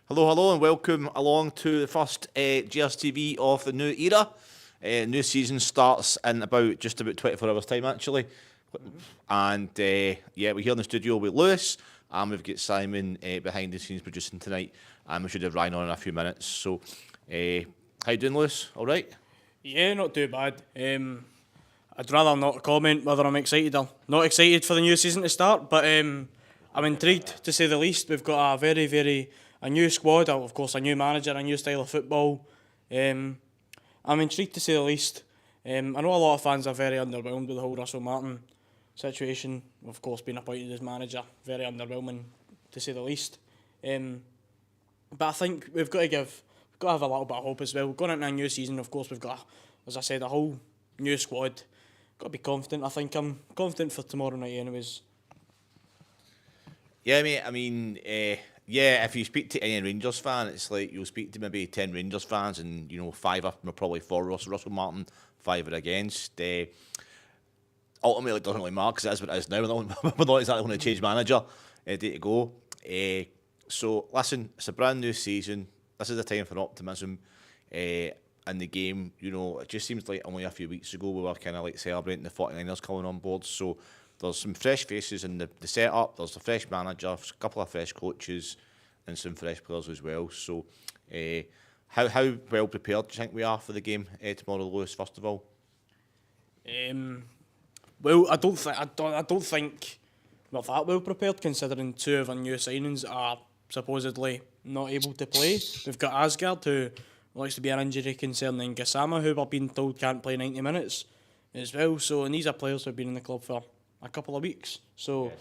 Hello, and welcome along to the first Gers Tv of the new era. New season starts in just about 24 hours' time, actually. And we're here in the studio with Lewis, and we've got Simon behind the scenes producing tonight, and we should have Ryan on in a few minutes. So, how you doing, Lewis? All right? Yeah, not too bad. I'd rather not comment whether I'm excited or not excited for the new season to start, but I'm intrigued to say the least. We've got a new squad, of course, a new manager, a new style of football. I'm intrigued to say the least. I know a lot of fans are very underwhelmed with the whole Russell Martin situation. Of course, being appointed as manager, very underwhelming to say the least. But I think we've got to have a little bit of hope as well. Going into a new season, of course, we've got, as I said, a whole new squad. Got to be confident. I think I'm confident for tomorrow night, anyways. Yeah, mate. I mean, if you speak to any Rangers fan, it's like you'll speak to maybe 10 Rangers fans, and 5 of them are probably for Russell Martin, 5 are against. Ultimately, it doesn't really matter because it is what it is now. We're not exactly going to change manager day to go. So, listen, it's a brand new season. This is the time for optimism in the game. It just seems like only a few weeks ago we were kind of like celebrating the 49ers coming on board. So there's some fresh faces in the setup. There's a fresh manager, a couple of fresh coaches, and some fresh players as well. So how well prepared do you think we are for the game tomorrow, Lewis? First of all, Well, I don't think we're that well prepared, considering 2 of our new signings are supposedly not able to play. We've got Asgard, who likes to be an injury concern, and Gassama, who we're being told can't play 90 minutes as well. So, and these are players who have been in the club for a couple of weeks. So,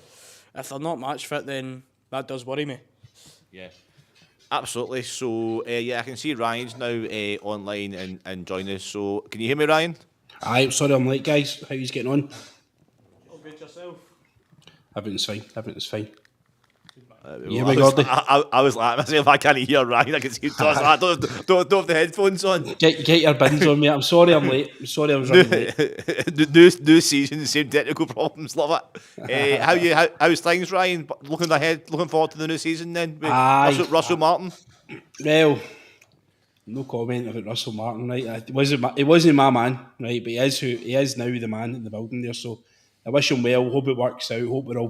if they're not match fit, then that does worry me. Yeah, absolutely. So, I can see Ryan's now online and joining us. So, can you hear me, Ryan? Aye, sorry I'm late, guys. How you getting on? All good yourself? Everything's fine. I was like myself, I can't hear Ryan. I can see I don't have the headphones on. Get your bins on, mate. I'm sorry I'm late. I'm sorry I was running late. New season, same technical problems. Love it. How's things, Ryan? Looking forward to the new season then. With Russell Martin. Well, no comment about Russell Martin, right? It wasn't my man, right? But he is now the man in the building there. So I wish him well. Hope it works out. Hope we're all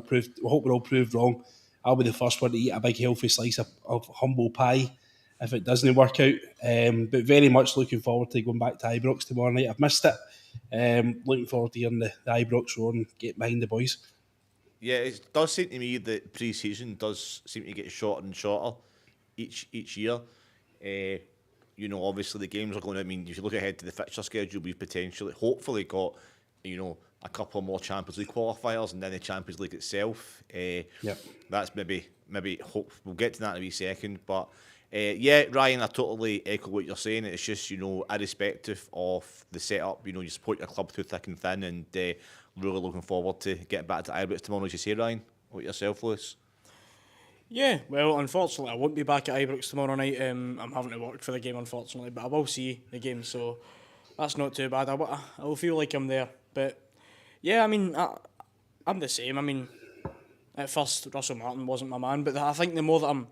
proved wrong. I'll be the first one to eat a big healthy slice of humble pie if it doesn't work out. But very much looking forward to going back to Ibrox tomorrow night. I've missed it. Looking forward to hearing the Ibrox roar and get behind the boys. Yeah, it does seem to me that pre-season does seem to get shorter and shorter each year. Obviously the games are going to, if you look ahead to the fixture schedule, we've hopefully got, a couple more Champions League qualifiers and then the Champions League itself. That's maybe hope. We'll get to that in a wee second. But Ryan, I totally echo what you're saying. It's just, irrespective of the setup, you support your club through thick and thin, and really looking forward to getting back to Ibrox tomorrow, as you say, Ryan. What yourself, Lewis? Yeah, well, unfortunately, I won't be back at Ibrox tomorrow night. I'm having to work for the game, unfortunately, but I will see the game, so that's not too bad. I will feel like I'm there. But yeah, I'm the same. At first, Russell Martin wasn't my man, but I think the more that I'm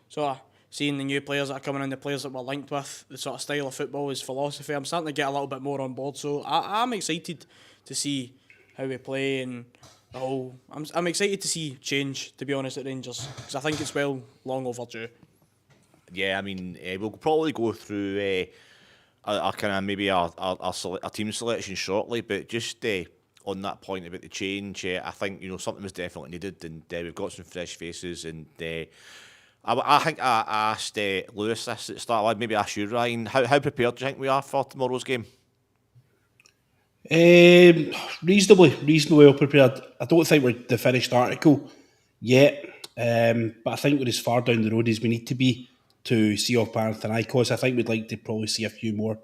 sort of seeing the new players that are coming in, the players that we're linked with, the sort of style of football, his philosophy, I'm starting to get a little bit more on board. So I'm excited to see how we play and the whole. I'm excited to see change, to be honest, at Rangers, because I think it's long overdue. Yeah, we'll probably go through our kind of maybe our team selection shortly, but just on that point about the change, I think something was definitely needed, and we've got some fresh faces, and I think I asked Lewis this at the start. I'd maybe ask you, Ryan, how prepared do you think we are for tomorrow's game? Reasonably well prepared. I don't think we're the finished article yet, but I think we're as far down the road as we need to be to see off Panathinaikos. I think we'd like to probably see a few more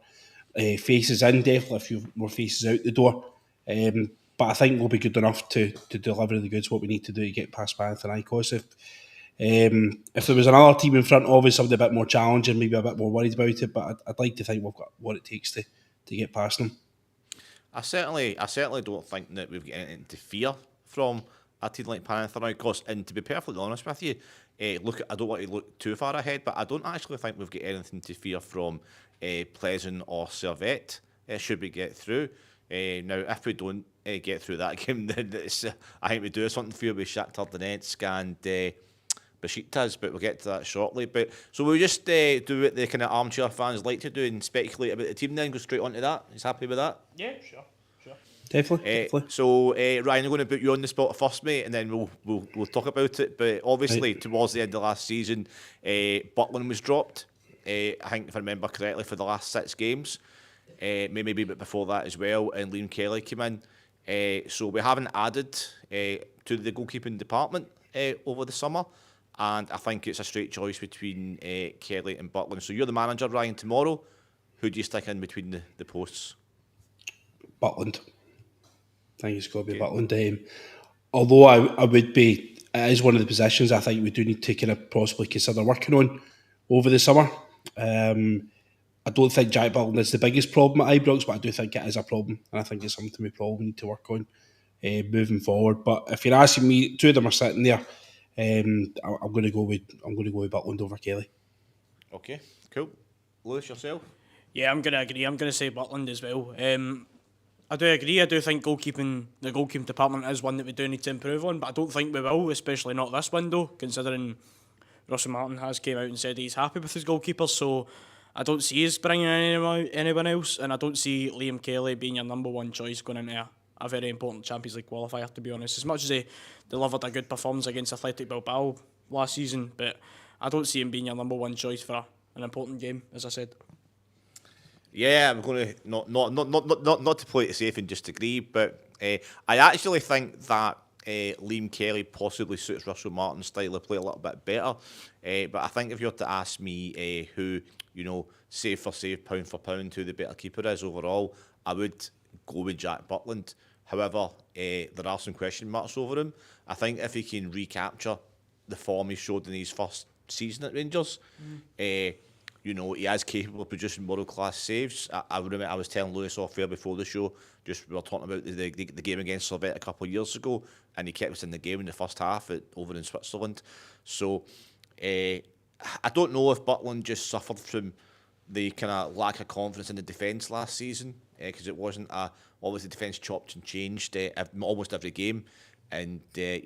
faces in, definitely a few more faces out the door. But I think we'll be good enough to deliver the goods what we need to do to get past Panathinaikos. If there was another team in front of us, something a bit more challenging, maybe a bit more worried about it, but I'd like to think we've got what it takes to get past them. I certainly don't think that we've got anything to fear from a team like Panathinaikos. And to be perfectly honest with you, I don't want to look too far ahead, but I don't actually think we've got anything to fear from Pleasant or Servette. Should we get through? Now, if we don't get through that game, then I think we do have something to fear with Shakhtar Donetsk and Besiktas, but we'll get to that shortly. But so we'll just do what the kind of armchair fans like to do and speculate about the team. Then go straight on to that. He's happy with that? Yeah, sure. Definitely. So Ryan, I'm going to put you on the spot first, mate, and then we'll talk about it. But obviously, towards the end of last season, Butland was dropped. I think if I remember correctly, for the last 6 games, maybe a bit before that as well, and Liam Kelly came in. So we haven't added to the goalkeeping department over the summer, and I think it's a straight choice between Kelly and Butland. So you're the manager, Ryan. Tomorrow, who do you stick in between the posts? Butland. I think it's got to be Butland. Although I would be, it is one of the positions I think we do need to kind of possibly consider working on over the summer. I don't think Jack Butland is the biggest problem at Ibrox, but I do think it is a problem, and I think it's something we probably need to work on moving forward. But if you're asking me, 2 of them are sitting there. I'm going to go with Butland over Kelly. Okay, cool. Lewis, yourself? Yeah, I'm going to agree. I'm going to say Butland as well. I do agree. I do think the goalkeeping department is one that we do need to improve on, but I don't think we will, especially not this window, considering Russell Martin has came out and said he's happy with his goalkeepers, so I don't see us bringing in anyone else, and I don't see Liam Kelly being your number one choice going into a very important Champions League qualifier, to be honest. As much as he delivered a good performance against Athletic Bilbao last season, but I don't see him being your number one choice for an important game, as I said. Yeah, I'm going to not to play it safe and just agree, but I actually think that Liam Kelly possibly suits Russell Martin's style of play a little bit better. But I think if you were to ask me who, save for save, pound for pound, who the better keeper is overall, I would go with Jack Butland. However, there are some question marks over him. I think if he can recapture the form he showed in his first season at Rangers, he is capable of producing world-class saves. I remember I was telling Lewis off air before the show, we were talking about the game against Servette a couple of years ago, and he kept us in the game in the first half over in Switzerland. So I don't know if Butland just suffered from the kind of lack of confidence in the defence last season, because it wasn't always the defence chopped and changed almost every game. And if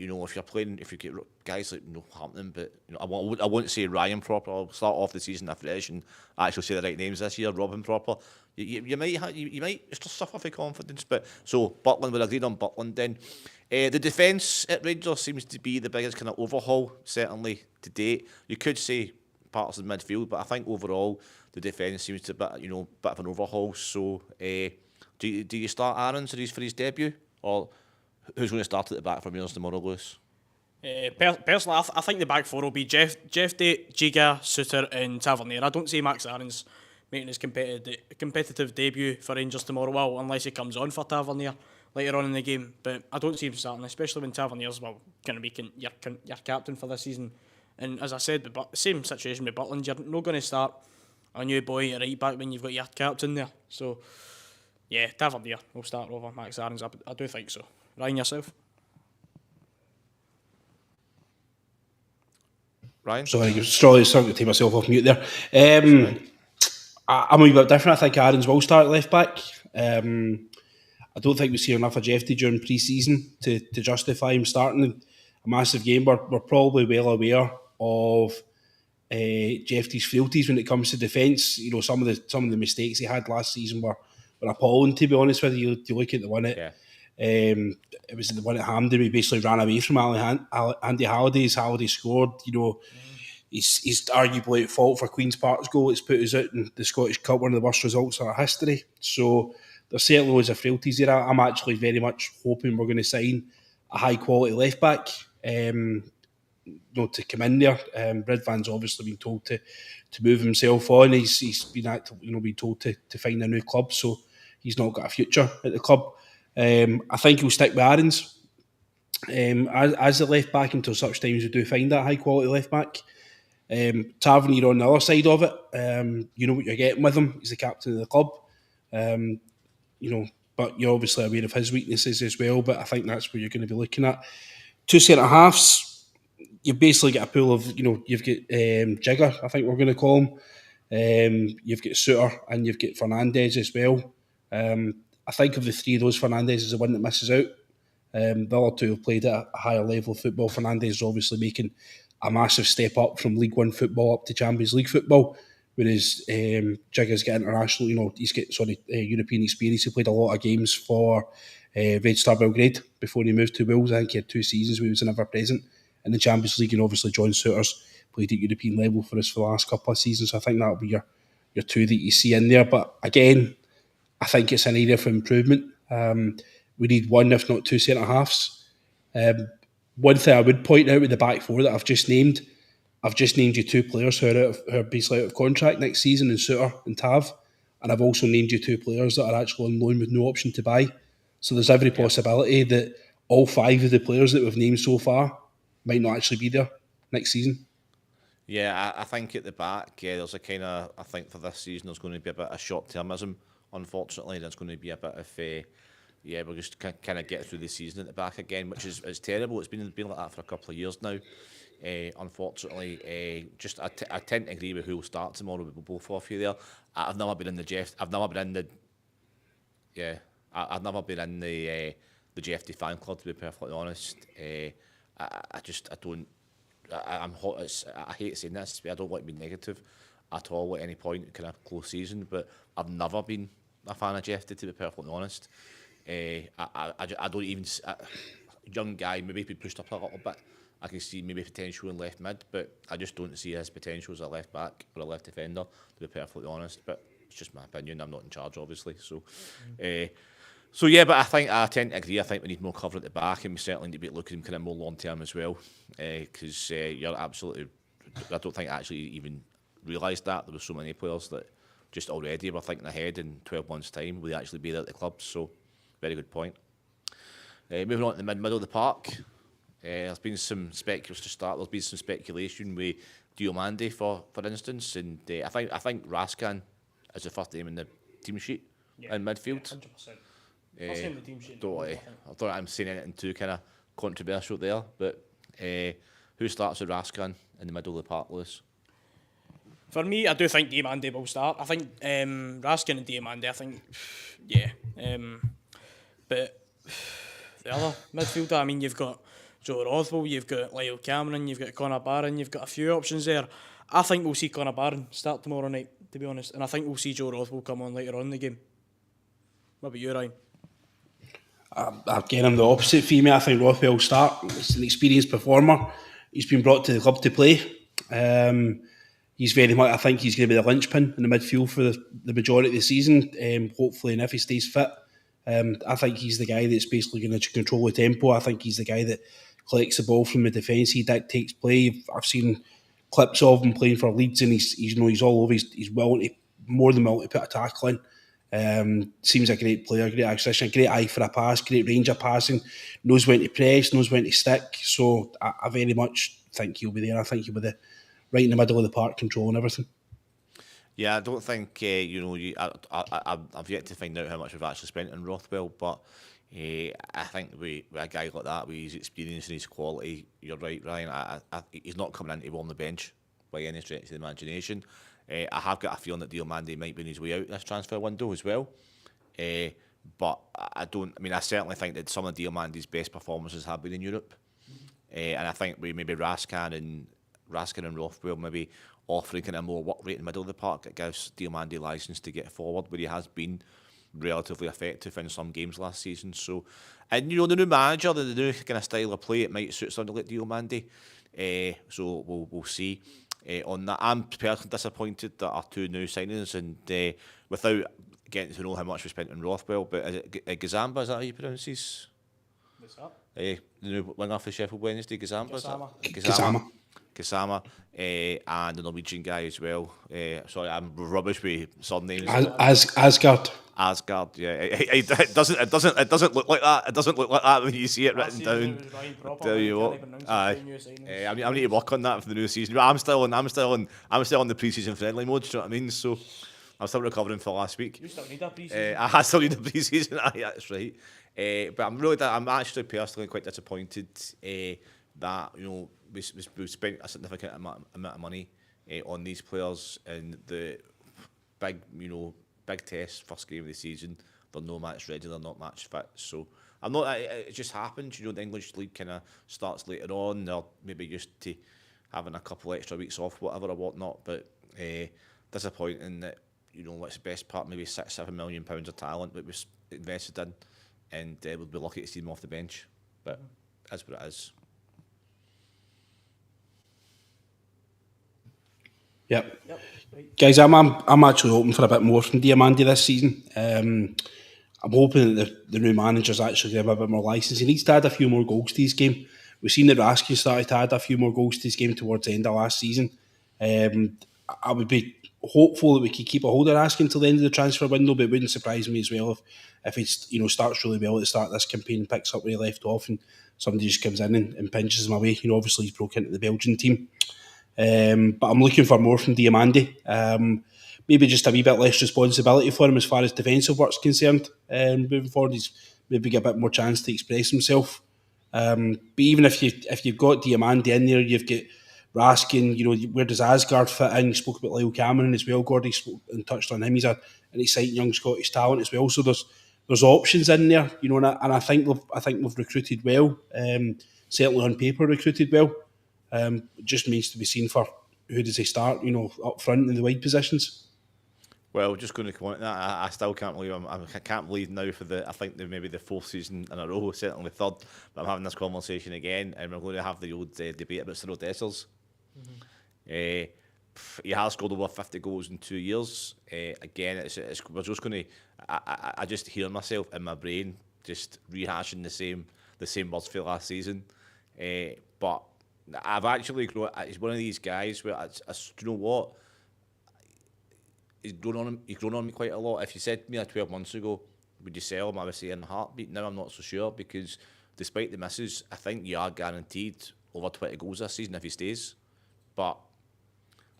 you get guys like Hampton, but I won't say Ryan proper. I'll start off the season afresh and actually say the right names this year. Robin proper. You might just suffer for confidence. But so Butland, we're agreed on Butland then. The defence at Rangers seems to be the biggest kind of overhaul certainly to date. You could say parts of the midfield, but I think overall the defence seems to be bit of an overhaul. So do you start Aaron for his debut, or who's going to start at the back for yours tomorrow, Lewis? Personally, I think the back 4 will be Jeff Giga, Suter and Tavernier. I don't see Max Aarons making his competitive debut for Rangers tomorrow, well, unless he comes on for Tavernier later on in the game. But I don't see him starting, especially when Tavernier's going to be your captain for this season. And as I said, the same situation with Butland, you're not going to start a new boy at right back when you've got your captain there. So, yeah, Tavernier will start over Max Aarons. I do think so. Ryan, yourself? Ryan? Sorry, starting to take myself off mute there. I'm a wee bit different. I think Aarons will start at left back. I don't think we see enough of Jeffy during pre-season to justify him starting a massive game. We're probably well aware of Jeffy's frailties when it comes to defence. Some of the mistakes he had last season were appalling, to be honest with you. You look at the one at it was the one at Hampden. We basically ran away from Andy Halliday. Halliday scored. He's arguably at fault for Queen's Park's goal. It's put us out in the Scottish Cup, one of the worst results in our history. So there's certainly loads of frailties there. I'm actually very much hoping we're going to sign a high quality left back. To come in there. Bridvan's obviously been told to move himself on. He's been been told to find a new club, so he's not got a future at the club. I think he'll stick with Aarons as the left back until such times we do find that high quality left back. Tavernier on the other side of it, you know what you're getting with him. He's the captain of the club, but you're obviously aware of his weaknesses as well. But I think that's where you're going to be looking at. Two centre halves. you've basically got a pool of, you've got Jigger, I think we're going to call him. You've got Suter and you've got Fernandez as well. I think of the three of those, Fernandez is the one that misses out. The other two have played at a higher level of football. Fernandez is obviously making a massive step up from League One football up to Champions League football, whereas Jigger's got international, he's got European experience. He played a lot of games for Red Star Belgrade before he moved to Wolves. I think he had 2 seasons where he was never present in the Champions League, and obviously John Souters played at European level for us for the last couple of seasons. So I think that'll be your two that you see in there. But again, I think it's an area for improvement. We need one, if not two, centre halves. One thing I would point out with the back four that I've just named you 2 players who are basically out of contract next season, in Suter and Tav, and I've also named you 2 players that are actually on loan with no option to buy. So there's every possibility that all 5 of the players that we've named so far might not actually be there next season. Yeah, I think at the back, there's a kind of, I think for this season there's going to be a bit of short-termism, unfortunately. There's going to be a bit of, we're just kind of get through the season at the back again, which is terrible. It's been like that for a couple of years now. Unfortunately, I tend to agree with who will start tomorrow with both of you there. I've never been in the GFT fan club, to be perfectly honest. I hate saying this, I don't like being negative at all at any point in kind of close season, but I've never been a fan of GFT, to be perfectly honest. I don't even, young guy, maybe if he pushed up a little bit, I can see maybe potential in left mid, but I just don't see his potential as a left back or a left defender, to be perfectly honest. But it's just my opinion. I'm not in charge, obviously. So yeah, but I tend to agree. I think we need more cover at the back, and we certainly need to be looking kind of more long term as well. Because you're absolutely, I don't think I actually even realised that there were so many players that just already were thinking ahead in 12 months' time will they actually be there at the club. So very good point. Moving on to the middle of the park. There's been some There's been some speculation with Diomande, for instance, and I think Raskan is the first name in the team sheet in midfield. 100%. First name in the team sheet. I thought I'm saying anything too kind of controversial there, but who starts with Raskan in the middle of the park, Lewis? For me, I do think Diomande will start. I think Raskin and Diomande, but the other midfielder, I mean, you've got Joe Rothwell, you've got Lyle Cameron, you've got Connor Barron, you've got a few options there. I think we'll see Connor Barron start tomorrow night, to be honest, and I think we'll see Joe Rothwell come on later on in the game. What about you, Ryan? Again, I'm the opposite for me. I think Rothwell will start. He's an experienced performer. He's been brought to the club to play. He's very much, I think he's going to be the linchpin in the midfield for the majority of the season, hopefully, and if he stays fit. I think he's the guy that's basically going to control the tempo. I think he's the guy that collects the ball from the defence. He dictates play. I've seen clips of him playing for Leeds, and he's all over. He's more than willing to put a tackle in. Seems a great player, great acquisition, great eye for a pass, great range of passing, knows when to press, knows when to stick. So I very much think he'll be there. I think he'll be right in the middle of the park, controlling everything. Yeah, I don't think I've yet to find out how much we've actually spent on Rothwell, but I think with a guy like that, with his experience and his quality, you're right, Ryan. He's not coming in to warm the bench by any stretch of the imagination. I have got a feeling that Diomande might be on his way out this transfer window as well. But I certainly think that some of Diomande's best performances have been in Europe. And I think we maybe Raskin and Rothwell maybe offering kind of more work rate in the middle of the park that gives Diomande licence to get forward, where he has been relatively effective in some games last season. So, and the new manager, the new kind of style of play, it might suit something like Diomande. So we'll see on that. I'm personally disappointed that our 2 new signings, and without getting to know how much we spent on Rothwell, but is it Gazamba, is that how you pronounce his? What's that? The new winger for Sheffield Wednesday, Gazamba. Kasama, and the Norwegian guy as well. Sorry, I'm rubbish with surnames. Asgard. Yeah. It doesn't look like that. It doesn't look like that when you see it written down. Tell you what. I need to work on that for the new season. But I'm still on the pre-season friendly mode. Do you know what I mean? So I'm still recovering for last week. You still need a pre-season. I still need a pre-season. That's right. But I'm actually personally quite disappointed that we spent a significant amount of money on these players, and the big test first game of the season, they're no match ready, they're not match fit. So I'm not. It just happens, the English league kind of starts later on. They're maybe used to having a couple extra weeks off, whatever or whatnot. But disappointing that what's the best part, maybe £6-7 million of talent that was invested in, and we'll be lucky to see them off the bench. But that's what it is. Yep. Guys, I'm actually hoping for a bit more from Diamandi this season. I'm hoping that the new manager's actually give him a bit more licence. He needs to add a few more goals to his game. We've seen that Raskin started to add a few more goals to his game towards the end of last season. I would be hopeful that we could keep a hold of Raskin until the end of the transfer window, but it wouldn't surprise me as well if he starts really well at the start of this campaign and picks up where he left off, and somebody just comes in and pinches him away. Obviously he's broke into the Belgian team. But I'm looking for more from Diamandi. Maybe just a wee bit less responsibility for him as far as defensive work's concerned. Moving forward, he's maybe get a bit more chance to express himself. But even if you've got Diamandi in there, you've got Raskin. Where does Asgard fit in? You spoke about Lyle Cameron as well. Gordy spoke and touched on him. He's an exciting young Scottish talent as well. So there's options in there. And I think we've recruited well. Certainly on paper recruited well. It just needs to be seen for who does he start, up front in the wide positions. Well, just going to come on to that, I still can't believe I can't believe now for maybe the fourth season in a row, certainly the third, but I'm having this conversation again, and we're going to have the old debate about Cyril Dessers. He has scored over 50 goals in 2 years. Again, we're just going to. I just hear myself in my brain just rehashing the same words for last season, but I've actually grown. He's one of these guys where you know what. He's grown on me quite a lot. If you said to me 12 months ago, would you sell him? I would say in a heartbeat. Now I'm not so sure, because despite the misses, I think you are guaranteed over 20 goals this season if he stays. But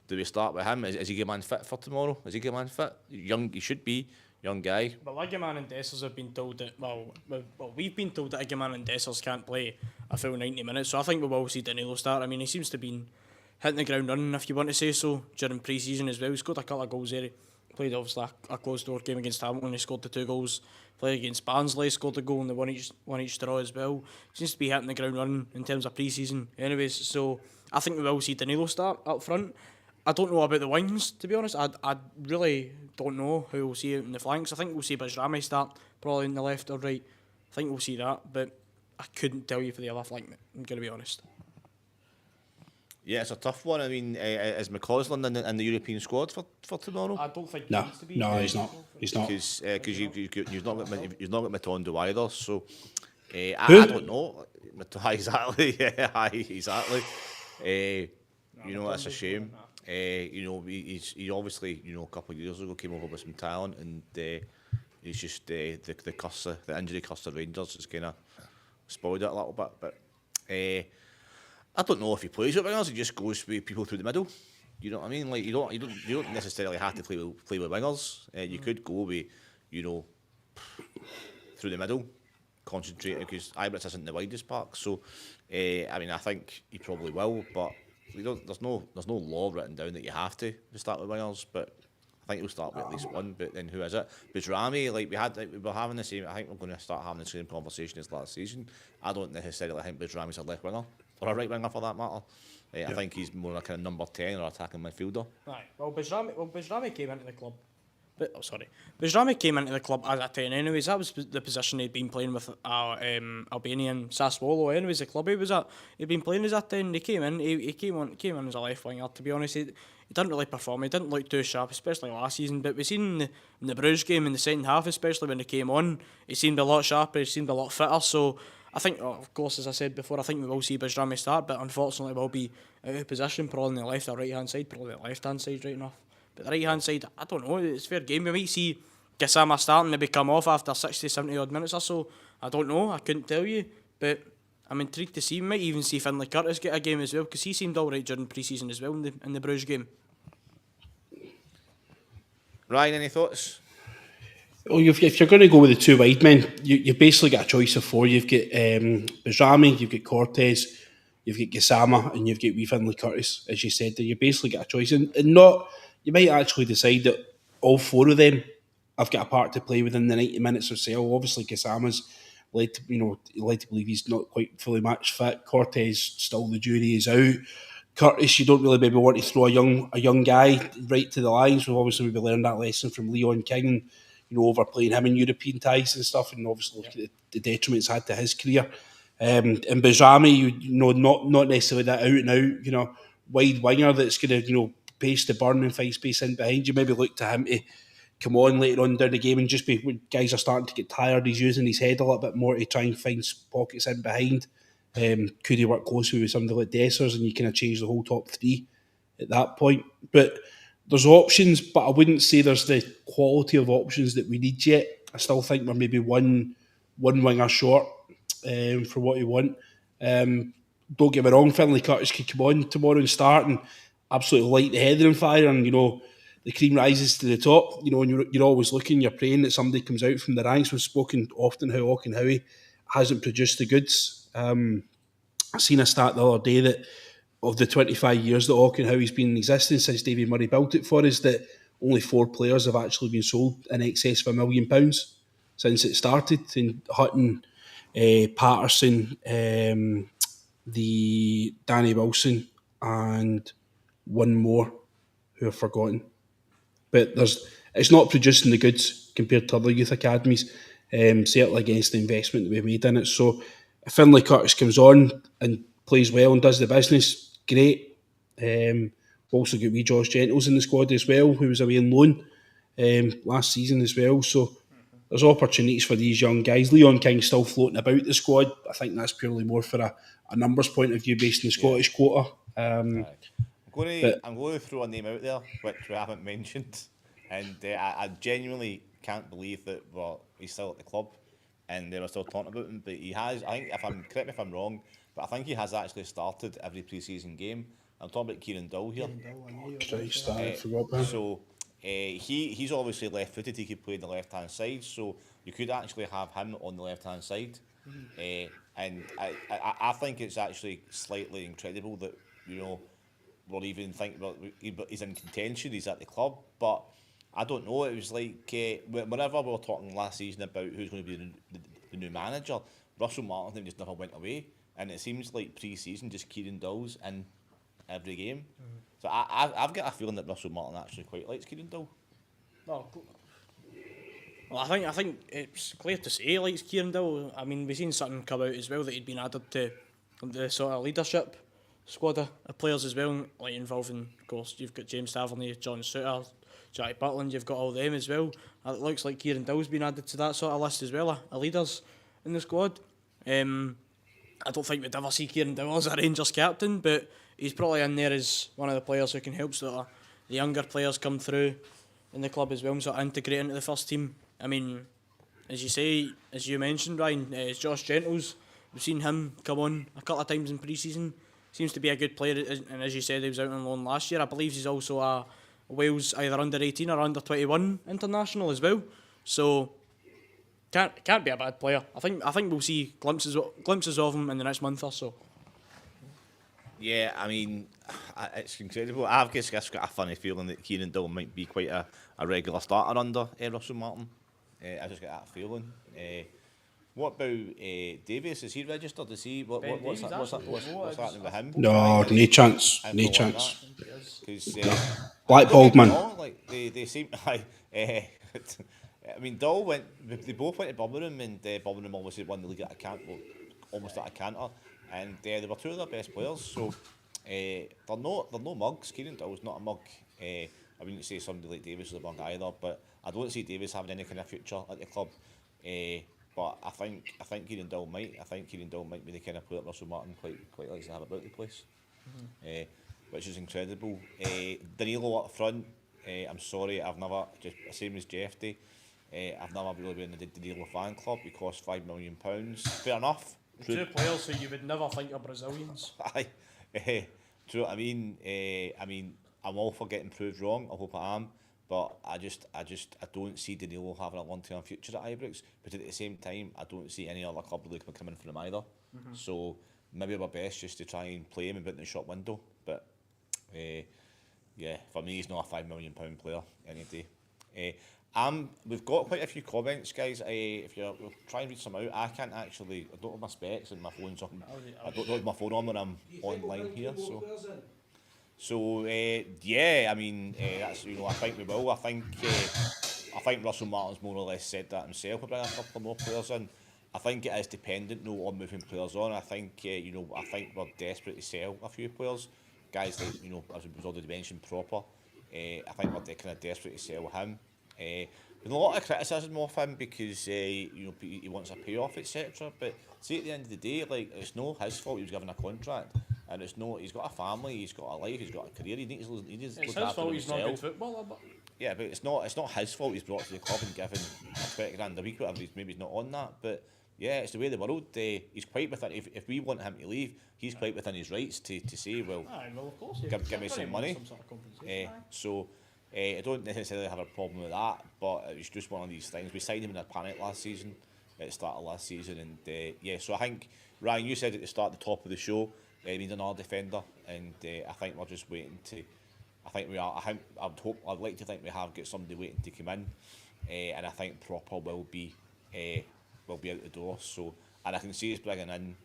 do we start with him? Is he game man fit for tomorrow? Is he game man fit? He should be. Young guy. But Ligaman and Dessers have been told that, we've been told that Ligaman and Dessers can't play a full 90 minutes, so I think we will see Danilo start. I mean, he seems to have been hitting the ground running, if you want to say so, during pre-season as well. He scored a couple of goals there. He played obviously a closed-door game against Hamilton. He scored the 2 goals. Played against Barnsley, scored a goal in the one each draw as well. Seems to be hitting the ground running in terms of pre-season anyways, so I think we will see Danilo start up front. I don't know about the wings, to be honest. I really don't know who we'll see in the flanks. I think we'll see Bajrami start, probably in the left or right. I think we'll see that, but I couldn't tell you for the other flank, I'm going to be honest. Yeah, it's a tough one. I mean, is McCausland in the European squad for tomorrow? I don't think he needs to be. No, he's not. He's not. Because you've not got Matondo either, so I don't know. Exactly, yeah, exactly. That's a shame. He obviously, a couple of years ago came over with some talent, and he's just the injury curse of Rangers has kind of spoiled it a little bit. But I don't know if he plays with wingers. He just goes with people through the middle. You know what I mean? Like you don't necessarily have to play with wingers. You could go with through the middle, concentrate, because Ibrox isn't the widest park. So I think he probably will, but. There's no law written down that you have to start with wingers, but I think we'll start with at least one. But then who is it? Bajrami, we were having the same. I think we're going to start having the same conversation as last season. I don't necessarily think Bajrami's a left winger or a right winger for that matter. I think he's more like a number 10 or attacking midfielder. Right. Well, Bajrami came into the club. Bajrami came into the club as a 10 anyways. That was the position he'd been playing with Albanian Sassuolo anyways, the club he was at. He'd been playing as a 10. He came in. He came in as a left winger. To be honest, he didn't really perform. He didn't look too sharp, especially last season. But we've seen in the Bruges game in the second half, especially when he came on, he seemed a lot sharper. He seemed a lot fitter. So I think, of course, as I said before, I think we will see Bajrami start. But unfortunately, we'll be out of position, probably on the left or right hand side. Probably the left hand side, right enough. But the right hand side, I don't know, it's fair game. We might see Gassama starting, maybe come off after 60, 70 odd minutes or so. I don't know, I couldn't tell you. But I'm intrigued to see. We might even see Finlay Curtis get a game as well, because he seemed alright during pre-season as well in the Bruges game. Ryan, any thoughts? Well, if you're going to go with the 2 wide men, you've basically got a choice of 4. You've got Bajrami, you've got Cortez, you've got Gassama and you've got wee Finlay Curtis, as you said, that you basically get a choice. And not, you might actually decide that all four of them have got a part to play within the 90 minutes or so. Obviously, Gassama's led to, led to believe he's not quite fully match fit. Cortez, still the jury is out. Curtis, you don't really maybe want to throw a young guy right to the lines. We've obviously maybe learned that lesson from Leon King, and overplaying him in European ties and stuff, and obviously look at the detriment it's had to his career. And Bajrami, not necessarily that out and out, wide winger that's going to, pace the burn and find space in behind you. Maybe look to him to come on later on down the game and just be, when guys are starting to get tired, he's using his head a little bit more to try and find pockets in behind. Could he work closely with somebody like Dessers, and you kind of change the whole top three at that point? But there's options, but I wouldn't say there's the quality of options that we need yet. I still think we're maybe one winger short for what you want. Don't get me wrong, Finlay Curtis could come on tomorrow and start and absolutely light the header on fire, and the cream rises to the top. And you're always looking, you're praying that somebody comes out from the ranks. We've spoken often how Auchenhowie hasn't produced the goods. I seen a stat the other day that of the 25 years that Auchenhowie's been in existence since David Murray built it for us, that only 4 players have actually been sold in excess of £1 million since it started. In Hutton, Patterson, the Danny Wilson, and one more who I've forgotten. But it's not producing the goods compared to other youth academies, certainly against the investment that we've made in it. So if Finlay Curtis comes on and plays well and does the business, great. We've also got wee Josh Gentles in the squad as well, who was away on loan last season as well. So there's opportunities for these young guys. Leon King's still floating about the squad. I think that's purely more for a numbers point of view based on the Scottish quota. I'm going to throw a name out there which we haven't mentioned, and I genuinely can't believe that he's still at the club and they were still talking about him. But he has, I think, correct me if I'm wrong, but I think he has actually started every pre-season game. I'm talking about Kieran Dull here. He's obviously left-footed. He could play the left-hand side, so you could actually have him on the left-hand side. And I think it's actually slightly incredible that we're even thinking about he's in contention. He's at the club, but I don't know. It was like whenever we were talking last season about who's going to be the new manager, Russell Martin just never went away, and it seems like pre-season just Kieran Dull's in every game. So I've got a feeling that Russell Martin actually quite likes Kieran Dull. Well, I think it's clear to say he likes Kieran Dull. I mean, we've seen something come out as well that he'd been added to the sort of leadership squad of players as well, like involving, of course, you've got James Tavernier, John Suter, Jack Butland, you've got all them as well. It looks like Kieran Dull's been added to that sort of list as well, of leaders in the squad. I don't think we'd ever see Kieran Dull as a Rangers captain, but he's probably in there as one of the players who can help sort of the younger players come through in the club as well and sort of integrate into the first team. I mean, as you mentioned, Ryan, Josh Gentles, we've seen him come on a couple of times in pre-season. Seems to be a good player, and as you said, he was out on loan last year. I believe he's also a Wales either under 18 or under 21 international as well. So can't be a bad player. I think we'll see glimpses of him in the next month or so. Yeah, I mean, it's incredible. I've just got a funny feeling that Kieran Dull might be quite a regular starter under Russell Martin. I just get that feeling. What about Davies? Is he registered? Is he? What's happening with him? No chance. Because Blackballed man. They seem like. I mean, Dull went. They both went to Birmingham, and Birmingham obviously won the league at almost at a canter, and they were two of their best players. So they're no mugs. Kieran Dull's not a mug. I wouldn't say somebody like Davies is a mug either, but I don't see Davies having any kind of future at the club. But I think Kieran Dull might. I think Kieran Dull might be the kind of player that Russell Martin quite likes to have about the place, which is incredible. Danilo up front. I'm sorry, I've never, just same as Jeffy, I've never really been in the Danilo fan club. He cost £5 million. Fair enough. Two players who you would never think are Brazilians. Aye, true. I mean, I'm all for getting proved wrong. I hope I am. But I don't see Danilo having a long-term future at Ibrox. But at the same time, I don't see any other club really coming for him either. So maybe our best just to try and play him a bit in the shop window. But yeah, for me, he's not a £5 million player any day. We've got quite a few comments, guys. If you're trying to read some out, I can't actually. I don't have my specs and my phone's on. I don't have my phone on when I'm online here. So yeah, I mean that's I think we will. I think Russell Martin's more or less said that himself about a couple more players in. I think it is dependent though on moving players on. I think I think we're desperate to sell a few players, guys like as we've already mentioned, Proper. I think we're kind of desperate to sell him. With a lot of criticism of him because he wants a payoff, etc. But see, at the end of the day, like it's not his fault he was given a contract, and it's not. He's got a family, he's got a life, he's got a career. He needs to look It's after his himself. fault he's not a good footballer, but Yeah, but it's not his fault he's brought to the club and given £20,000 a week, whatever. Maybe he's not on that, but yeah, it's the way of the world. He's quite within. If we want him to leave, he's quite within his rights to say, well, of course, give me some money. So I don't necessarily have a problem with that, but it was just one of these things. We signed him in a panic last season, at the start of last season, and yeah. So I think Ryan, you said at the start, at the top of the show, we need another defender, and I think we're just waiting to. I think we are. I'd like to think we have got somebody waiting to come in, and I think Proper will be out the door. So, and I can see us bringing in,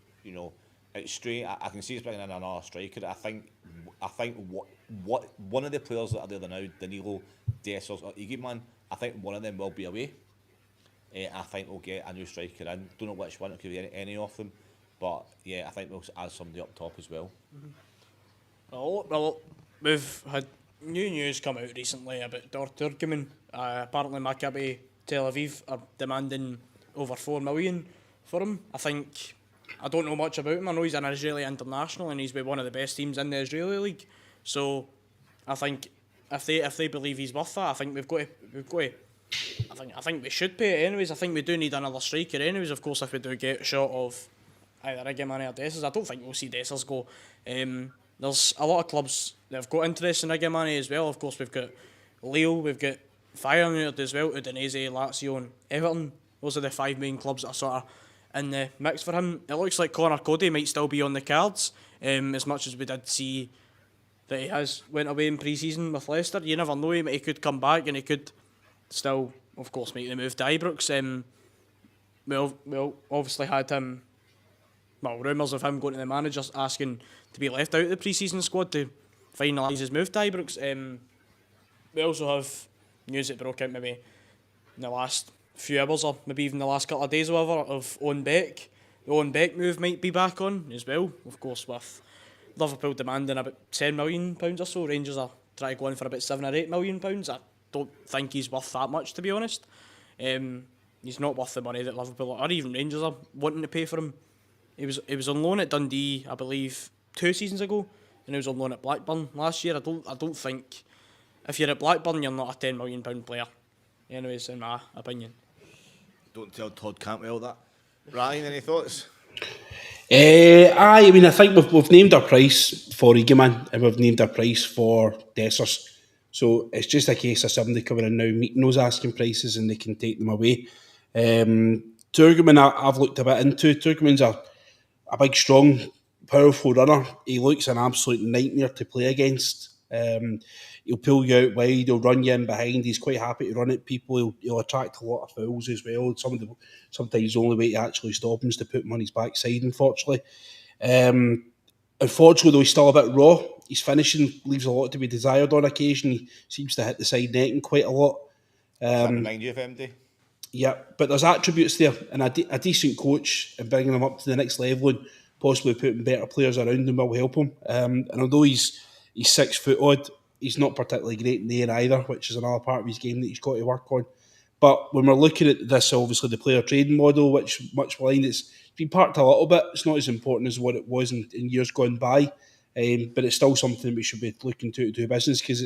it's straight. I can see us bringing in another striker. I think what one of the players that are there now, Danilo, Dessers, or Iggyman, I think one of them will be away. I think we'll get a new striker in. Don't know which one. It could be any of them, but yeah, I think we'll add somebody up top as well. Well, we've had new news come out recently about Turkmen. Apparently, Maccabi Tel Aviv are demanding over $4 million for him. I don't know much about him. I know he's an Israeli international and he's with one of the best teams in the Israeli league. So, I think if they believe he's worth that, I think we've got to. I think we should pay it anyways. I think we do need another striker anyways. Of course, if we do get a shot of either Iggyman or Dessers, I don't think we'll see Dessers go. There's a lot of clubs that have got interest in Iggyman as well. Of course, we've got Lille, we've got Feyenoord as well, Udinese, Lazio and Everton. Those are the 5 main clubs that are sort of in the mix for him. It looks like Connor Cody might still be on the cards, as much as we did see that he has went away in pre-season with Leicester. You never know, he could come back and he could still, of course, make the move to Ibrox. We obviously had him, rumours of him going to the managers asking to be left out of the pre-season squad to finalise his move to Ibrox. We also have news that broke out maybe in the last few hours or maybe even the last couple of days or whatever of Owen Beck. The Owen Beck move might be back on as well, of course, with Liverpool demanding about £10 million or so. Rangers are trying to go in for about £7 or £8 million. I don't think he's worth that much, to be honest. He's not worth the money that Liverpool or even Rangers are wanting to pay for him. He was on loan at Dundee, I believe, 2 seasons ago, and he was on loan at Blackburn last year. I don't think if you're at Blackburn, you're not a £10 million player. Anyways, in my opinion. Don't tell Todd Cantwell that. Ryan, any thoughts? I mean, I think we've named our price for Iggyman and we've named our price for Dessers. So it's just a case of somebody coming in now, meeting those asking prices and they can take them away. Turkmen, I've looked a bit into. Turkmen's a big, strong, powerful runner. He looks an absolute nightmare to play against. He'll pull you out wide, he'll run you in behind. He's quite happy to run at people. He'll attract a lot of fouls as well. Sometimes the only way to actually stop him is to put him on his backside, unfortunately. Unfortunately, though, he's still a bit raw. His finishing leaves a lot to be desired on occasion. He seems to hit the side netting quite a lot. Does that remind you of MD? Yeah, but there's attributes there, and a decent coach and bringing him up to the next level and possibly putting better players around him will help him. And although he's 6 foot odd, he's not particularly great in the air either, which is another part of his game that he's got to work on. But when we're looking at this, obviously the player trading model, which much maligned, it's been parked a little bit. It's not as important as what it was in years gone by, but it's still something we should be looking to do business because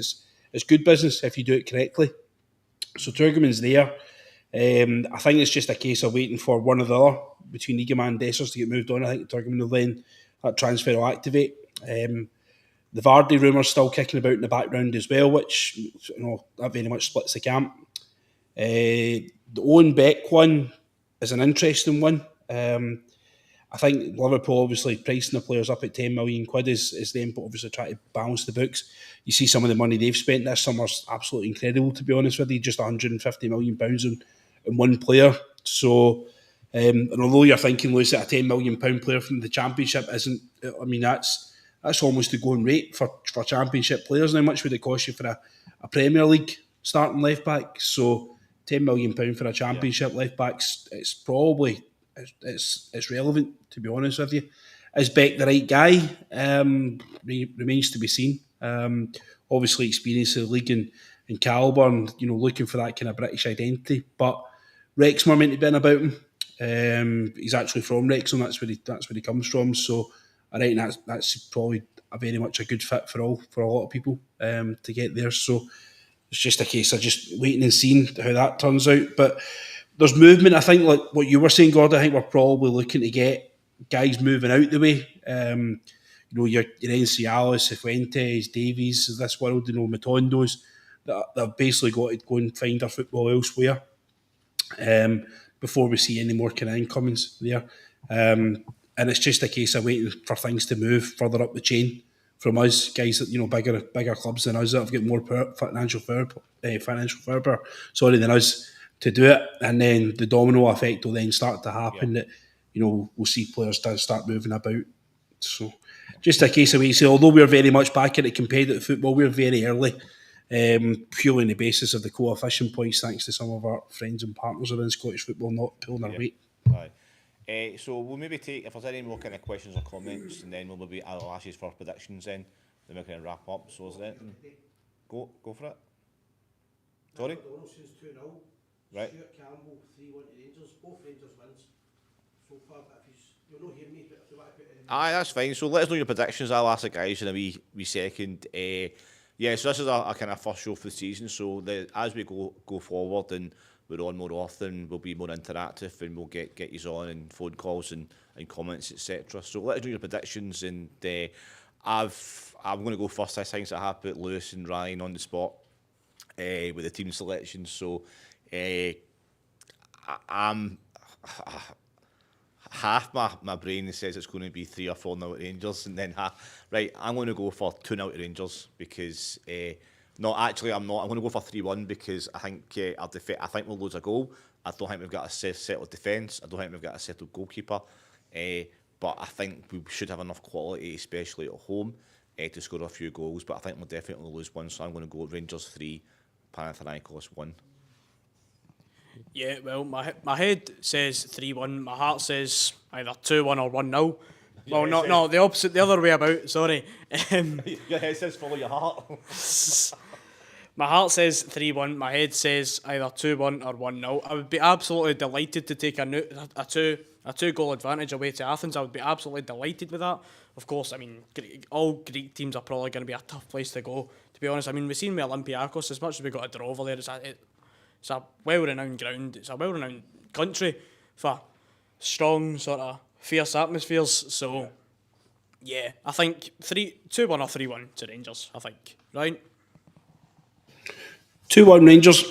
it's good business if you do it correctly. So Turkmen's there. I think it's just a case of waiting for one or the other between Iggyman and Dessers to get moved on. I think Turkmen will then, that transfer will activate. The Vardy rumour's still kicking about in the background as well, which that very much splits the camp. The Owen Beck one is an interesting one. I think Liverpool obviously pricing the players up at 10 million quid is them obviously trying to balance the books. You see some of the money they've spent this summer's absolutely incredible, to be honest with you, just £150 million in one player. So, and although you're thinking, Lewis, that a £10 million player from the Championship isn't, I mean, that's almost the going rate for Championship players. How much would it cost you for a Premier League starting left back? So, £10 million for a Championship left back, it's probably it's relevant, to be honest with you. Is Beck the right guy? Remains to be seen. Obviously, experience of the league and calibre, and looking for that kind of British identity. But Wrexham are meant to be in about him. He's actually from Wrexham. That's where he comes from. So I reckon that's probably very much a good fit for a lot of people to get there. So it's just a case of just waiting and seeing how that turns out. But there's movement. I think, like what you were saying, Gordon, I think we're probably looking to get guys moving out the way. Your Encialis, Cifuentes, Davies of this world, Matondos, that they've basically got to go and find their football elsewhere before we see any more kind of incomings there. And it's just a case of waiting for things to move further up the chain from us, guys that bigger clubs than us that have got more financial firepower, than us to do it, and then the domino effect will then start to happen. That we'll see players start moving about. So just a case of wait. So although we're very much back into competitive football, we're very early, purely on the basis of the coefficient points, thanks to some of our friends and partners within Scottish football not pulling their weight. Right. So we'll maybe take, if there's any more kind of questions or comments, and then we'll maybe I'll ask you for predictions then we can wrap up. So is there anything? Go for it. Sorry? Donaldson's 2-0. Right. Stuart Campbell 3-1 to Rangers. Both Rangers wins so far. But you'll not hear me, but if you want to put it in. Aye, that's fine. So let us know your predictions. I'll ask the guys in a wee second. So this is a kind of first show for the season. So as we go forward and we're on more often, we'll be more interactive and we'll get you on and phone calls and comments, etc. So let us know your predictions, and I'm going to go first. I think I have put Lewis and Ryan on the spot with the team selection. So I'm half my brain says it's going to be 3 or 4-0 at Rangers, and then I'm going to go for 2-0 at Rangers because no, actually I'm not. I'm going to go for 3-1 because I think I think we'll lose a goal. I don't think we've got a settled defence. I don't think we've got a settled goalkeeper. But I think we should have enough quality, especially at home, to score a few goals. But I think we'll definitely lose one. So I'm going to go Rangers 3, Panathinaikos 1. Yeah, well, my head says 3-1. My heart says either 2-1 or 1-0. Well, no, the opposite, the other way about. Sorry. Your head says follow your heart. My heart says 3-1. My head says either 2-1 or 1-0. I would be absolutely delighted to take a two goal advantage away to Athens. I would be absolutely delighted with that. Of course, I mean, all Greek teams are probably going to be a tough place to go, to be honest. I mean, we've seen with Olympiacos, as much as we got a draw over there, it's a well-renowned ground. It's a well-renowned country for strong, sort of fierce atmospheres. So, yeah, I think 2-1 or 3-1 to Rangers, I think. Right? 2-1 Rangers.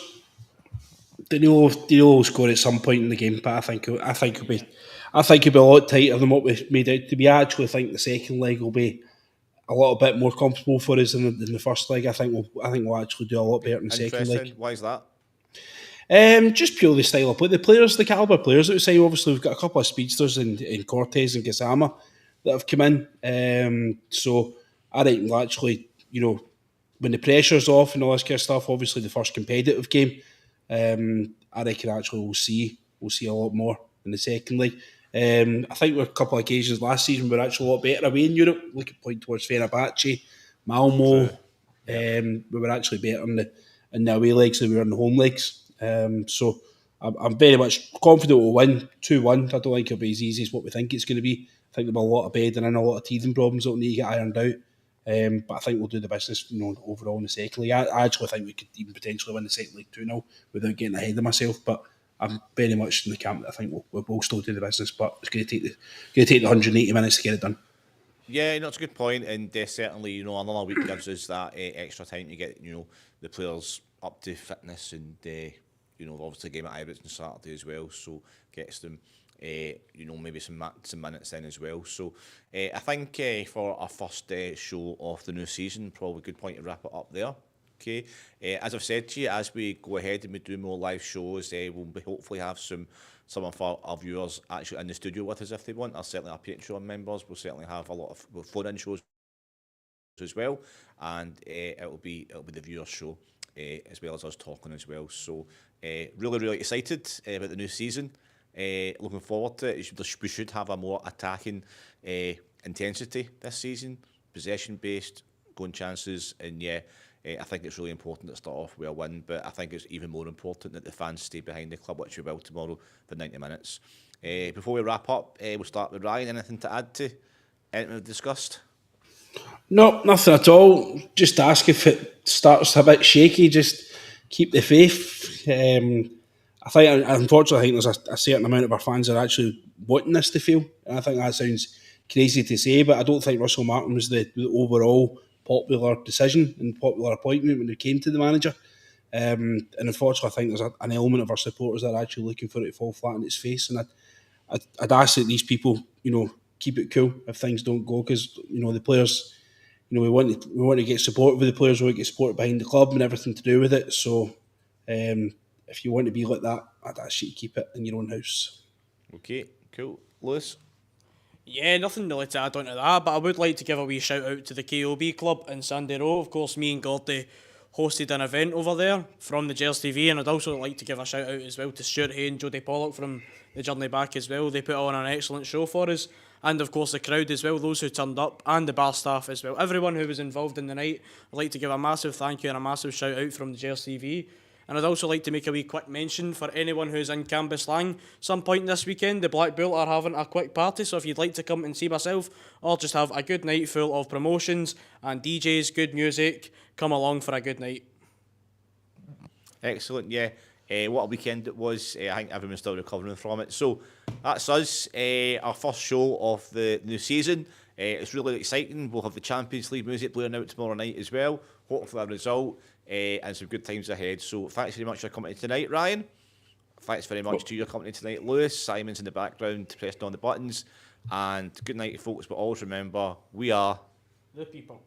They'll will score at some point in the game, but I think it'll be a lot tighter than what we made out to be. I actually think the second leg will be a little bit more comfortable for us than the first leg. I think we'll actually do a lot better in the second leg. Why is that? Just purely style of play. The players, the calibre players that we say, obviously we've got a couple of speedsters in Cortez and Gassama that have come in. So I think we'll actually, when the pressure's off and all this kind of stuff, obviously the first competitive game, I reckon actually we'll see a lot more in the second leg. I think with a couple of occasions last season we were actually a lot better away in Europe. Look at point towards Fenerbahce, Malmo. We were actually better in the away legs than we were in the home legs. So I'm very much confident we'll win 2-1. I don't think it'll be as easy as what we think it's going to be. I think there'll be a lot of bedding and a lot of teething problems that will need to get ironed out. But I think we'll do the business, overall in the second league. I actually think we could even potentially win the second league 2-0 without getting ahead of myself. But I'm very much in the camp that I think we'll still do the business. But it's going to take the 180 minutes to get it done. Yeah, that's a good point, and certainly, another week gives us that extra time to get, the players up to fitness, and obviously game at Ibrox on Saturday as well, so gets them maybe some minutes in as well. So I think for our first show of the new season, probably a good point to wrap it up there. Okay, as I've said to you, as we go ahead and we do more live shows, we'll hopefully have some of our viewers actually in the studio with us if they want. Or certainly our Patreon members. We'll certainly have a lot of phone-in shows as well, and it'll be the viewers show as well as us talking as well. So really excited about the new season. Looking forward to it. We should have a more attacking intensity this season, possession based, going chances, and I think it's really important to start off with a win, but I think it's even more important that the fans stay behind the club, which we will tomorrow for 90 minutes. Before we wrap up, we'll start with Ryan. Anything to add to anything we've discussed? No, nothing at all. Just ask if it starts a bit shaky, just keep the faith. I think, unfortunately, there's a certain amount of our fans that are actually wanting this to fail. And I think that sounds crazy to say, but I don't think Russell Martin was the overall popular decision and popular appointment when it came to the manager. And unfortunately, I think there's an element of our supporters that are actually looking for it to fall flat on its face. And I'd ask that these people, keep it cool if things don't go, because the players, we want to get support with the players, we want to get support behind the club and everything to do with it. So if you want to be like that, I'd ask you to keep it in your own house. Okay, cool. Lewis? Yeah, nothing really to add on to that, but I would like to give a wee shout out to the KOB club in Sandy Row. Of course, me and Gordy hosted an event over there from the Gers TV, and I'd also like to give a shout out as well to Stuart Hay and Jodie Pollock from the Journey Back as well. They put on an excellent show for us, and of course the crowd as well, those who turned up, and the bar staff as well. Everyone who was involved in the night, I'd like to give a massive thank you and a massive shout out from the Gers TV. And I'd also like to make a wee quick mention for anyone who's in Cambuslang. Some point this weekend, the Black Bull are having a quick party, so if you'd like to come and see myself, or just have a good night full of promotions and DJs, good music, come along for a good night. Excellent, yeah. What a weekend it was. I think everyone's still recovering from it. So that's us, our first show of the new season. It's really exciting. We'll have the Champions League music playing out tomorrow night as well. Hopefully a result and some good times ahead. So thanks very much for coming tonight, Ryan. Thanks very much to your company tonight, Lewis. Simon's in the background pressing on the buttons. And good night, folks. But always remember, we are The people.